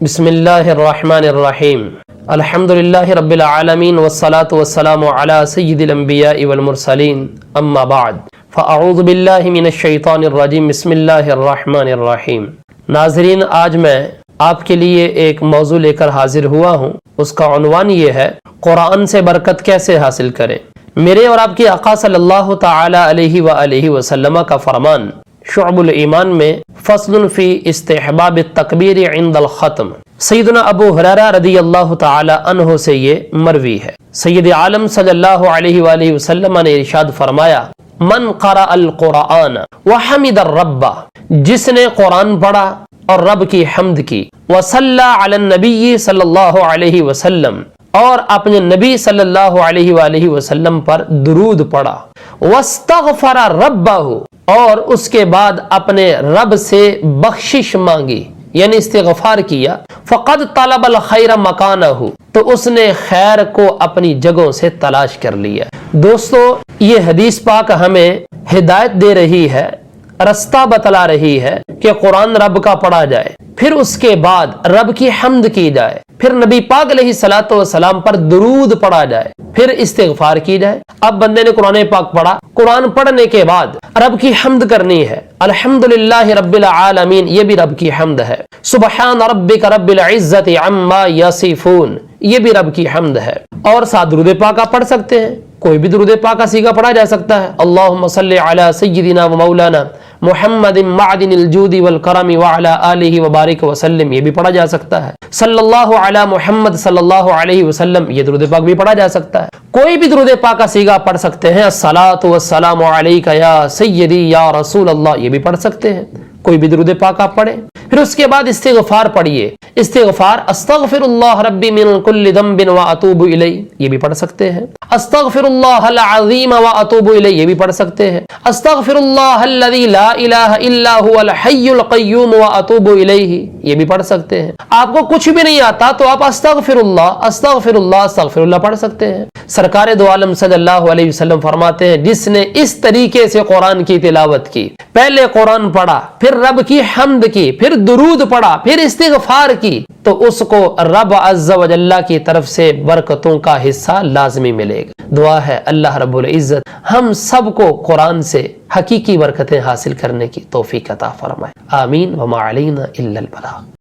بسم اللہ الرحمن الرحیم الحمدللہ رب العالمین والصلاة والسلام علی سید الانبیاء والمرسلین اما بعد فاعوذ باللہ من الشیطان الرجیم بسم اللہ الرحمن الرحیم۔ ناظرین، آج میں آپ کے لیے ایک موضوع لے کر حاضر ہوا ہوں۔ اس کا عنوان یہ ہے، قرآن سے برکت کیسے حاصل کریں۔ میرے اور آپ کے آقا صلی اللہ تعالی علیہ وآلہ وسلم کا فرمان شعب الایمان میں فصل فی استحباب التکبیر عند الختم، سیدنا ابو ہریرہ رضی اللہ تعالی عنہ سے یہ مروی ہے۔ سید عالم صلی اللہ علیہ وآلہ وسلم نے ارشاد فرمایا، من قرأ القرآن وحمد الرب، جس نے قرآن پڑھا اور رب کی حمد کی، وصلی علی النبی صلی اللہ علیہ وسلم، اور اپنے نبی صلی اللہ علیہ وآلہ وسلم پر درود پڑھا، واستغفر ربہ، اور اس کے بعد اپنے رب سے بخشش مانگی یعنی استغفار کیا، فقد طلب الخیر مکانہ، تو اس نے خیر کو اپنی جگہوں سے تلاش کر لیا۔ دوستو، یہ حدیث پاک ہمیں ہدایت دے رہی ہے، رستہ بتلا رہی ہے کہ قرآن رب کا پڑھا جائے، پھر اس کے بعد رب کی حمد کی جائے، پھر نبی پاک علیہ الصلوۃ والسلام پر درود پڑھا جائے، پھر استغفار کی جائے۔ اب بندے نے قرآن پاک پڑھا، قرآن پڑھنے کے بعد رب کی حمد کرنی ہے، الحمدللہ رب العالمین، یہ بھی رب کی حمد ہے، سبحان ربک رب العزت عما یصفون، یہ بھی رب کی حمد ہے۔ اور ساتھ درود پاک آپ پڑھ سکتے ہیں، کوئی بھی درود پاک کا صیغہ پڑھا جا سکتا ہے، اللہم صلی علی سیدنا و مولانا محمد معدن الجود والکرم وعلی آلہ وبارک وسلم، یہ بھی پڑھا جا سکتا ہے، صلی اللہ علی محمد صلی اللہ علیہ وسلم، یہ درود پاک بھی پڑھا جا سکتا ہے۔ کوئی بھی درود پاک کا صیغہ پڑھ سکتے ہیں، الصلاۃ والسلام علیک یا سیدی یا رسول اللہ، یہ بھی پڑھ سکتے ہیں، کوئی بھی درود پاک آپ پڑھیں۔ پھر اس کے بعد استغفار پڑھیے، استغفار استغفر اللہ ربی من کل ذنب واتوب الیہ، یہ بھی پڑھ سکتے ہیں، استغفر اللہ العظیم واتوب الیہ، یہ بھی پڑھ سکتے ہیں، استغفر اللہ الذی لا الہ الا هو الحی القیوم واتوب الیہ، یہ بھی پڑھ سکتے ہیں۔ آپ کو کچھ بھی نہیں آتا تو آپ استغفر اللہ استغفر اللہ استغفر اللہ پڑھ سکتے ہیں۔ سرکار دو عالم صلی اللہ علیہ وسلم فرماتے ہیں، جس نے اس طریقے سے قرآن کی تلاوت کی، پہلے قرآن پڑھا، پھر رب کی حمد کی، پھر درود پڑھا، پھر استغفار کی، تو اس کو رب عز و جل کی طرف سے برکتوں کا حصہ لازمی ملے گا۔ دعا ہے اللہ رب العزت ہم سب کو قرآن سے حقیقی برکتیں حاصل کرنے کی توفیق عطا فرمائے، آمین، وما علینا الا البلاغ۔